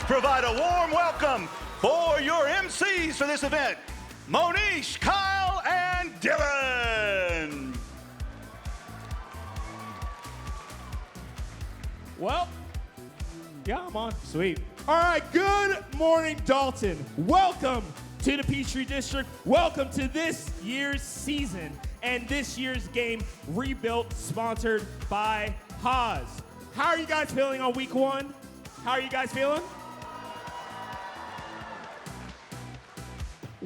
provide a warm welcome for your MCs for this event, Monish, Kyle, and Dylan. Well, yeah, I'm on. Sweet. All right, good morning, Dalton. Welcome to the Peachtree District. Welcome to this year's season and this year's game, Rebuilt, sponsored by Haas. How are you guys feeling on week one? How are you guys feeling?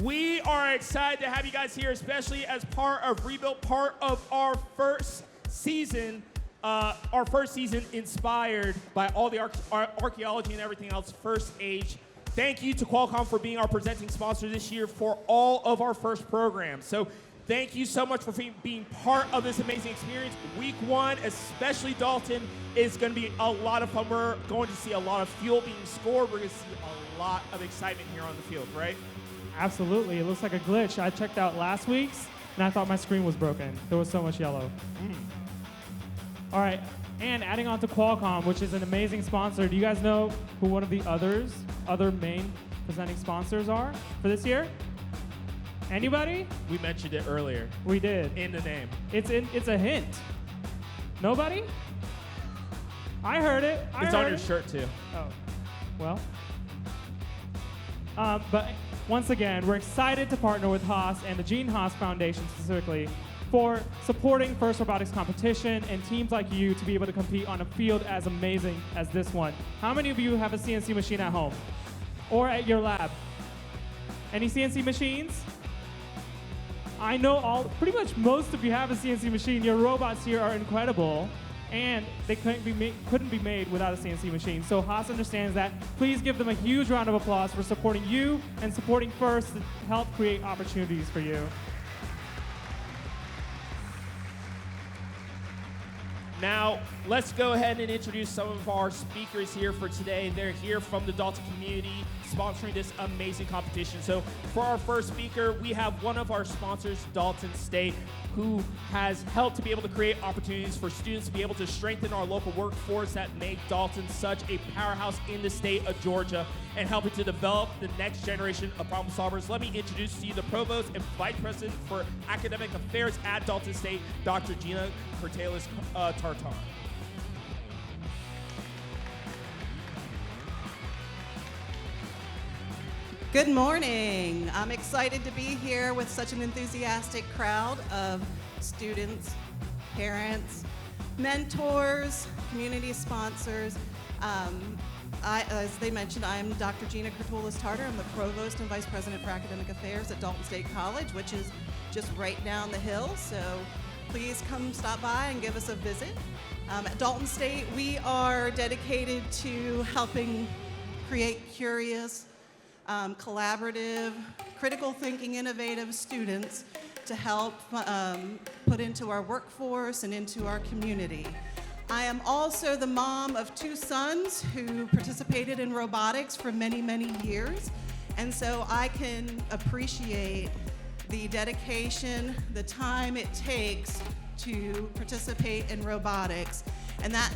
We are excited to have you guys here, especially as part of Rebuilt, part of our first season. Our first season inspired by all the archaeology and everything else, First Age. Thank you to Qualcomm for being our presenting sponsor this year for all of our first programs. So thank you so much for being part of this amazing experience. Week one, especially Dalton, is going to be a lot of fun. We're going to see a lot of fuel being scored. We're going to see a lot of excitement here on the field, right? Absolutely. It looks like a glitch. I checked out last week's, and I thought my screen was broken. There was so much yellow. All right, and adding on to Qualcomm, which is an amazing sponsor, do you guys know who one of the other main presenting sponsors are for this year? Anybody? We mentioned it earlier. We did. In the name. It's a hint. Nobody? I heard it. It's on your shirt, too. Oh, well. But once again, we're excited to partner with Haas and the Gene Haas Foundation specifically for supporting FIRST Robotics competition and teams like you to be able to compete on a field as amazing as this one. How many of you have a CNC machine at home or at your lab? Any CNC machines? I know pretty much most of you have a CNC machine. Your robots here are incredible, and they couldn't be made without a CNC machine. So Haas understands that. Please give them a huge round of applause for supporting you and supporting FIRST to help create opportunities for you. Now, let's go ahead and introduce some of our speakers here for today. They're here from the Dalton community, sponsoring this amazing competition. So for our first speaker, we have one of our sponsors, Dalton State, who has helped to be able to create opportunities for students to be able to strengthen our local workforce that make Dalton such a powerhouse in the state of Georgia and helping to develop the next generation of problem solvers. Let me introduce to you the Provost and Vice President for Academic Affairs at Dalton State, Dr. Gina Cortales-Tartar. Good morning. I'm excited to be here with such an enthusiastic crowd of students, parents, mentors, community sponsors. As they mentioned, I'm Dr. Gina Cortales-Tartar. I'm the Provost and Vice President for Academic Affairs at Dalton State College, which is just right down the hill. So please come stop by and give us a visit. At Dalton State, we are dedicated to helping create curious, collaborative, critical thinking, innovative students to help put into our workforce and into our community. I am also the mom of two sons who participated in robotics for many, many years. And so I can appreciate the dedication, the time it takes to participate in robotics. And that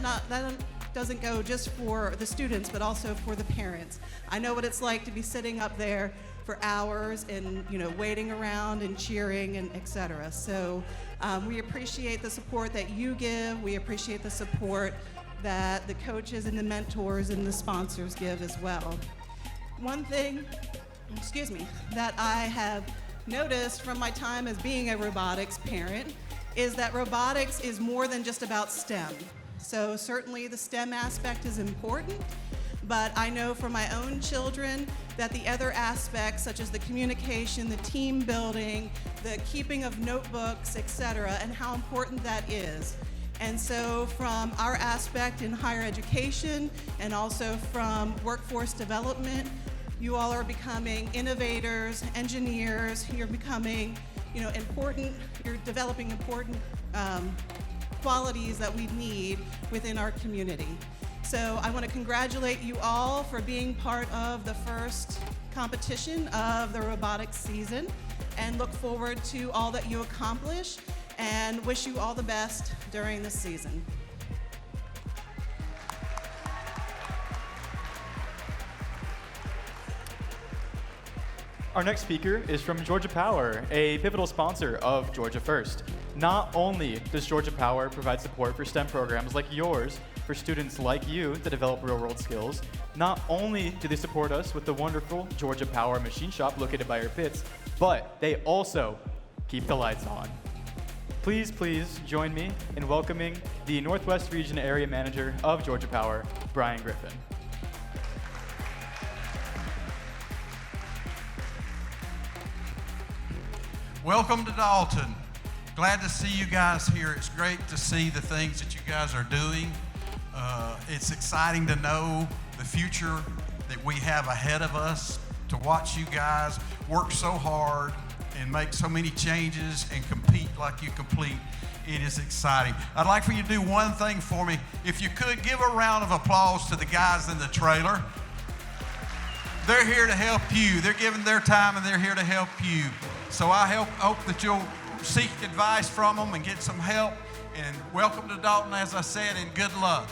doesn't go just for the students, but also for the parents. I know what it's like to be sitting up there for hours and waiting around and cheering and et cetera. So we appreciate the support that you give. We appreciate the support that the coaches and the mentors and the sponsors give as well. One thing, that I have noticed from my time as being a robotics parent is that robotics is more than just about STEM. So certainly the STEM aspect is important, but I know for my own children that the other aspects, such as the communication, the team building, the keeping of notebooks, et cetera, and how important that is. And so from our aspect in higher education and also from workforce development, you all are becoming innovators, engineers, you're becoming you're developing important qualities that we need within our community. So I want to congratulate you all for being part of the first competition of the robotics season and look forward to all that you accomplish and wish you all the best during the season. Our next speaker is from Georgia Power, a pivotal sponsor of Georgia First. Not only does Georgia Power provide support for STEM programs like yours for students like you to develop real-world skills, not only do they support us with the wonderful Georgia Power machine shop located by our pits, but they also keep the lights on. Please join me in welcoming the Northwest Region Area Manager of Georgia Power, Brian Griffin. Welcome to Dalton. Glad to see you guys here. It's great to see the things that you guys are doing. It's exciting to know the future that we have ahead of us, to watch you guys work so hard and make so many changes and compete like you compete. It is exciting. I'd like for you to do one thing for me. If you could, give a round of applause to the guys in the trailer. They're here to help you. They're giving their time and they're here to help you. So I hope that you'll seek advice from them and get some help. And welcome to Dalton, as I said, and good luck.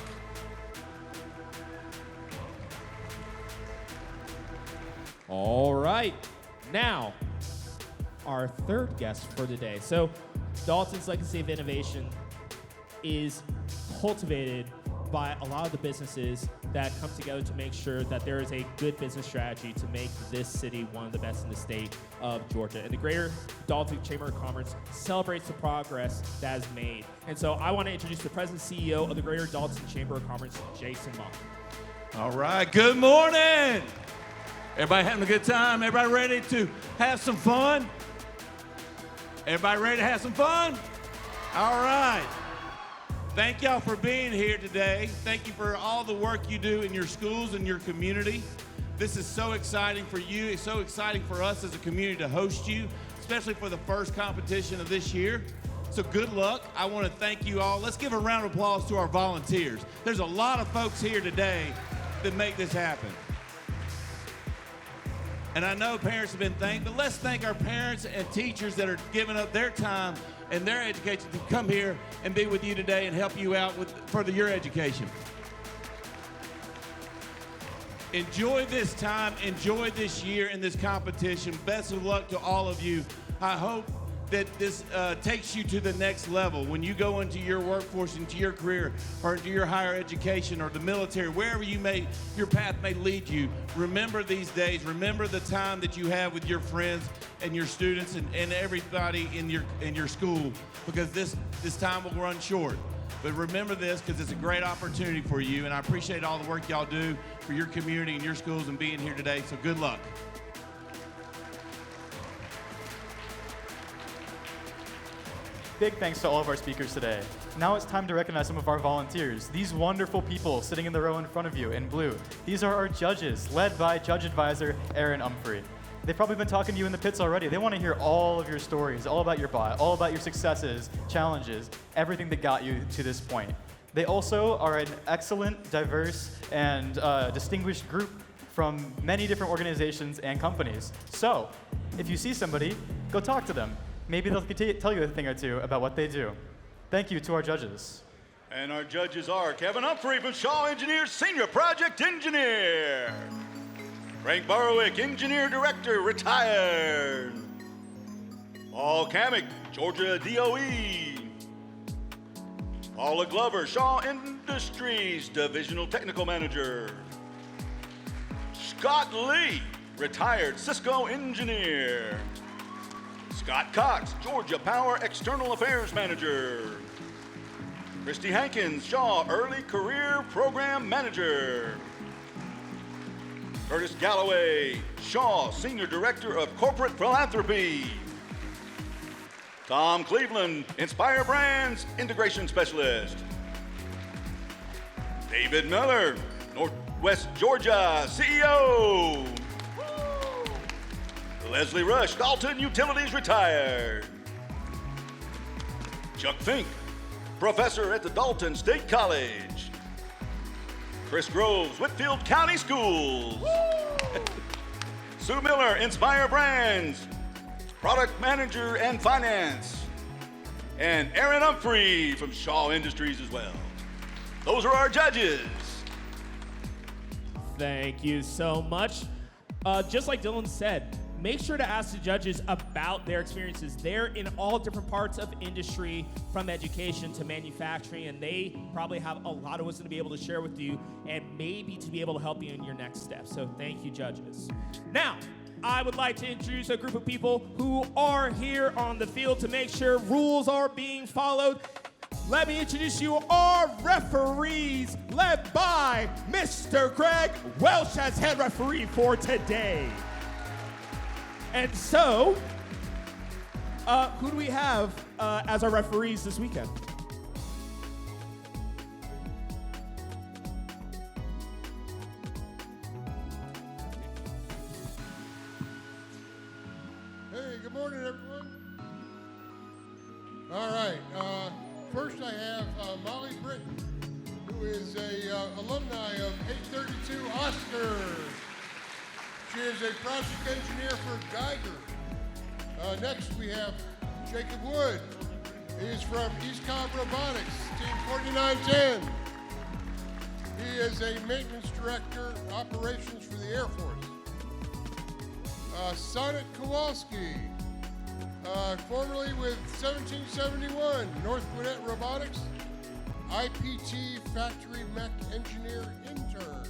All right, now our third guest for today. So Dalton's Legacy of Innovation is cultivated by a lot of the businesses that come together to make sure that there is a good business strategy to make this city one of the best in the state of Georgia. And the Greater Dalton Chamber of Commerce celebrates the progress that is made. And so I want to introduce the President and CEO of the Greater Dalton Chamber of Commerce, Jason Monk. All right, good morning. Everybody having a good time? Everybody ready to have some fun? Everybody ready to have some fun? All right. Thank y'all for being here today. Thank you for all the work you do in your schools and your community. This is so exciting for you. It's so exciting for us as a community to host you, especially for the first competition of this year. So good luck. I want to thank you all. Let's give a round of applause to our volunteers. There's a lot of folks here today that make this happen. And I know parents have been thanked, but let's thank our parents and teachers that are giving up their time and their education to come here and be with you today and help you out with further your education. Enjoy this time, enjoy this year in this competition. Best of luck to all of you. I hope that this takes you to the next level when you go into your workforce, into your career, or into your higher education or the military, wherever your path may lead you. Remember these days, remember the time that you have with your friends and your students and everybody in your school, because this time will run short. But remember this, because it's a great opportunity for you, and I appreciate all the work y'all do for your community and your schools and being here today, so good luck. Big thanks to all of our speakers today. Now it's time to recognize some of our volunteers. These wonderful people sitting in the row in front of you in blue. These are our judges, led by Judge Advisor Aaron Umphrey. They've probably been talking to you in the pits already. They want to hear all of your stories, all about your bot, all about your successes, challenges, everything that got you to this point. They also are an excellent, diverse, and distinguished group from many different organizations and companies. So, if you see somebody, go talk to them. Maybe they'll tell you a thing or two about what they do. Thank you to our judges. And our judges are Kevin Humphrey from Shaw Engineers, Senior Project Engineer. Frank Borowick, Engineer Director, retired. Paul Kamick, Georgia DOE. Paula Glover, Shaw Industries, Divisional Technical Manager. Scott Lee, retired Cisco Engineer. Scott Cox, Georgia Power External Affairs Manager. Christy Hankins, Shaw Early Career Program Manager. Curtis Galloway, Shaw Senior Director of Corporate Philanthropy. Tom Cleveland, Inspire Brands Integration Specialist. David Miller, Northwest Georgia CEO. Leslie Rush, Dalton Utilities retired. Chuck Fink, professor at the Dalton State College. Chris Groves, Whitfield County Schools. Sue Miller, Inspire Brands, product manager and finance. And Aaron Umphrey from Shaw Industries as well. Those are our judges. Thank you so much. Just like Dylan said, make sure to ask the judges about their experiences. They're in all different parts of industry, from education to manufacturing, and they probably have a lot of wisdom to be able to share with you and maybe to be able to help you in your next step. So thank you, judges. Now, I would like to introduce a group of people who are here on the field to make sure rules are being followed. Let me introduce you our referees, led by Mr. Greg Welsh as head referee for today. And so, who do we have as our referees this weekend? Hey, good morning, everyone. All right. First, I have Molly Britton, who is a alumni of 832 Oscar. She is a project engineer for Geiger. Next, we have Jacob Wood. He is from East Cobb Robotics, Team 4910. He is a maintenance director, operations for the Air Force. Sonnet Kowalski, formerly with 1771 North Gwinnett Robotics, IPT factory mech engineer intern.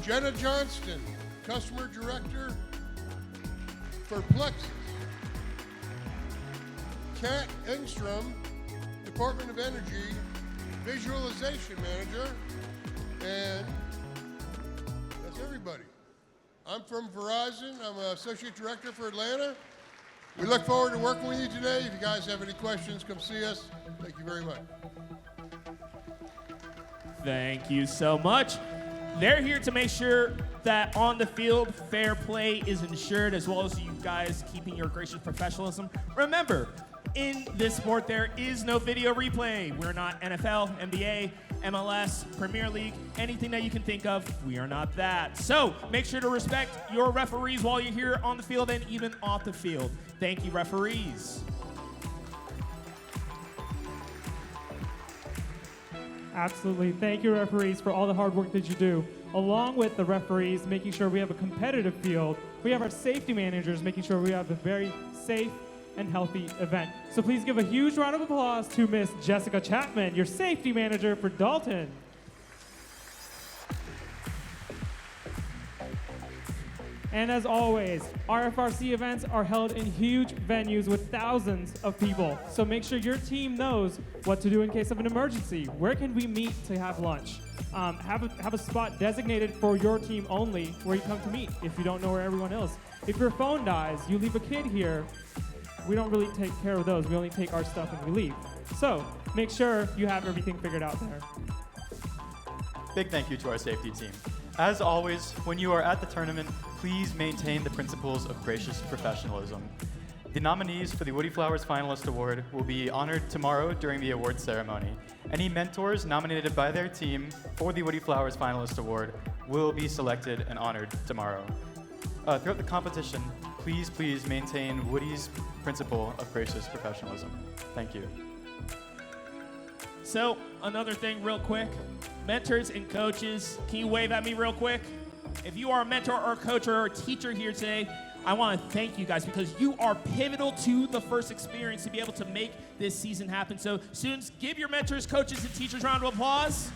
Jenna Johnston, customer director for Plexus. Kat Engstrom, Department of Energy, visualization manager, and that's everybody. I'm from Verizon. I'm an associate director for Atlanta. We look forward to working with you today. If you guys have any questions, come see us. Thank you very much. Thank you so much. They're here to make sure that on the field, fair play is ensured, as well as you guys keeping your gracious professionalism. Remember, in this sport, there is no video replay. We're not NFL, NBA, MLS, Premier League, anything that you can think of. We are not that. So make sure to respect your referees while you're here on the field and even off the field. Thank you, referees. Absolutely. Thank you, referees, for all the hard work that you do. Along with the referees, making sure we have a competitive field, we have our safety managers making sure we have a very safe and healthy event. So please give a huge round of applause to Miss Jessica Chapman, your safety manager for Dalton. And as always, RFRC events are held in huge venues with thousands of people. So make sure your team knows what to do in case of an emergency. Where can we meet to have lunch? Have a spot designated for your team only where you come to meet if you don't know where everyone else. If your phone dies, you leave a kid here, we don't really take care of those. We only take our stuff and we leave. So make sure you have everything figured out there. Big thank you to our safety team. As always, when you are at the tournament, please maintain the principles of gracious professionalism. The nominees for the Woody Flowers Finalist Award will be honored tomorrow during the awards ceremony. Any mentors nominated by their team for the Woody Flowers Finalist Award will be selected and honored tomorrow. Throughout the competition, please maintain Woody's principle of gracious professionalism. Thank you. So, another thing real quick. Mentors and coaches, can you wave at me real quick? If you are a mentor or a coach or a teacher here today, I want to thank you guys because you are pivotal to the FIRST experience to be able to make this season happen. So, students, give your mentors, coaches, and teachers a round of applause.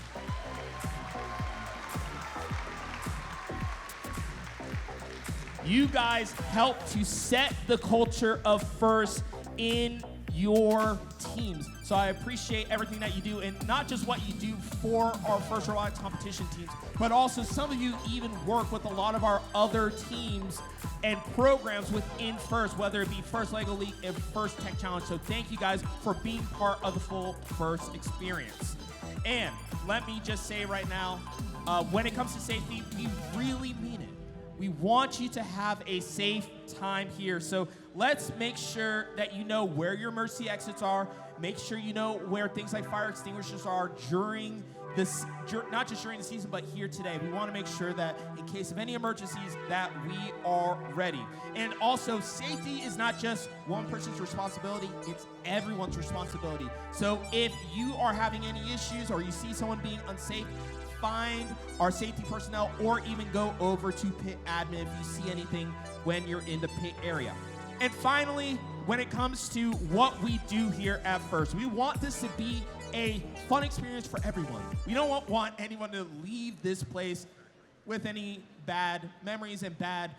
You guys help to set the culture of FIRST in your teams. So I appreciate everything that you do, and not just what you do for our FIRST Robotics competition teams, but also some of you even work with a lot of our other teams and programs within FIRST, whether it be FIRST LEGO League and FIRST Tech Challenge. So thank you guys for being part of the full FIRST experience. And let me just say right now, when it comes to safety, we really mean it. We want you to have a safe time here. So let's make sure that you know where your emergency exits are. Make sure you know where things like fire extinguishers are during this, not just during the season, but here today. We want to make sure that in case of any emergencies that we are ready. And also, safety is not just one person's responsibility, it's everyone's responsibility. So if you are having any issues or you see someone being unsafe, find our safety personnel or even go over to pit admin if you see anything when you're in the pit area. And finally, when it comes to what we do here at First, we want this to be a fun experience for everyone. We don't want anyone to leave this place with any bad memories and bad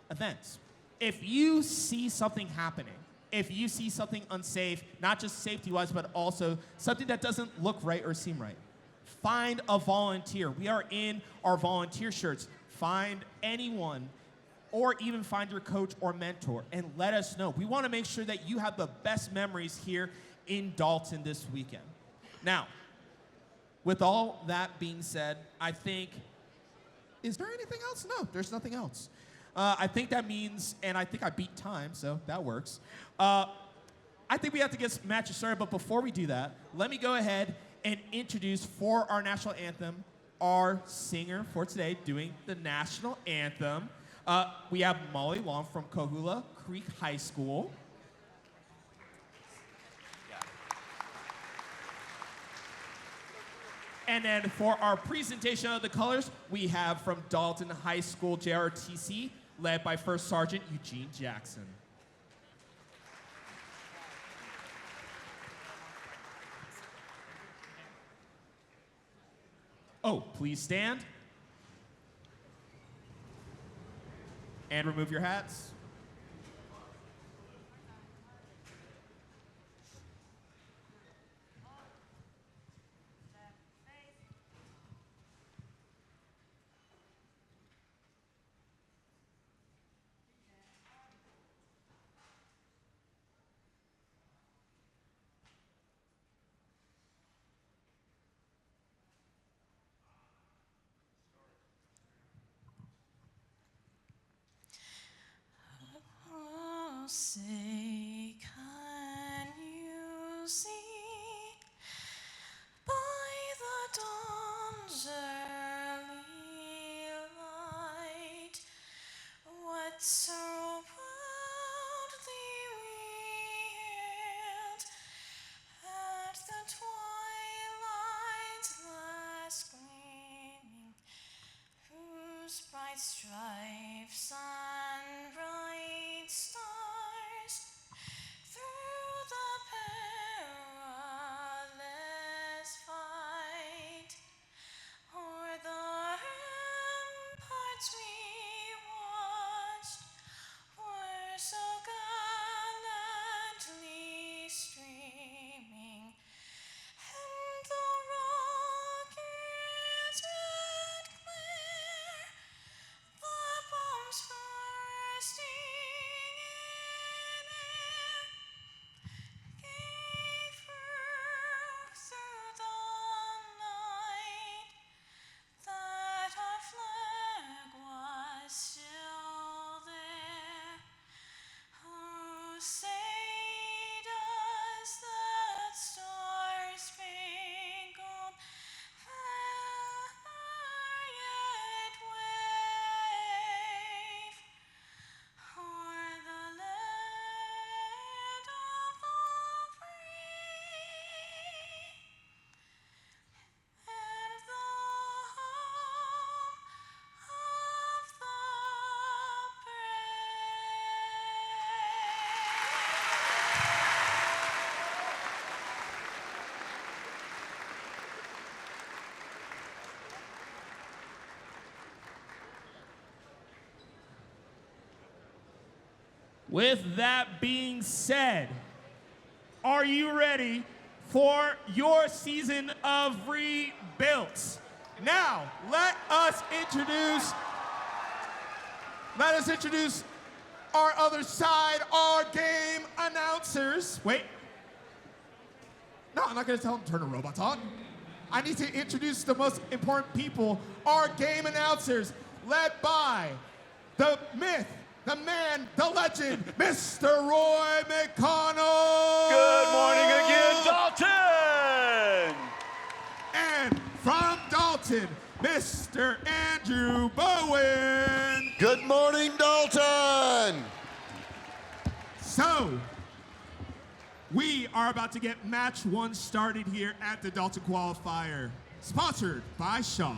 events. If you see something happening, if you see something unsafe, not just safety-wise, but also something that doesn't look right or seem right, find a volunteer. We are in our volunteer shirts. Find anyone, or even find your coach or mentor, and let us know. We want to make sure that you have the best memories here in Dalton this weekend. Now, with all that being said, I think, is there anything else? No, there's nothing else. I think that means, and I think I beat time, so that works. I think we have to get matches started, but before we do that, let me go ahead and introduce for our national anthem, our singer for today doing the national anthem. We have Molly Long from Coahuila Creek High School. And then for our presentation of the colors, we have from Dalton High School JRTC, led by First Sergeant Eugene Jackson. Oh, please stand. And remove your hats. Oh, say, can you see by the dawn's early light what so proudly wheeled at the twilight's last gleaming, whose bright stripes and bright stars through the perilous fight o'er the ramparts we watched were so gallantly streaming, and the rocket's red glare, the bombs bursting in air, gave proof through the night that our flag was still there. Oh, say does that star-spangled banner yet wave o'er the land of the free and the home of the With that being said, are you ready for your season of rebuilt? Now, let us introduce our other side, our game announcers. Wait. No, I'm not gonna tell them to turn the robots on. I need to introduce the most important people, our game announcers, led by the myth, the man, the legend, Mr. Roy McConnell. Good morning again, Dalton! And from Dalton, Mr. Andrew Bowen. Good morning, Dalton! So, we are about to get match one started here at the Dalton Qualifier. Sponsored by Shaw.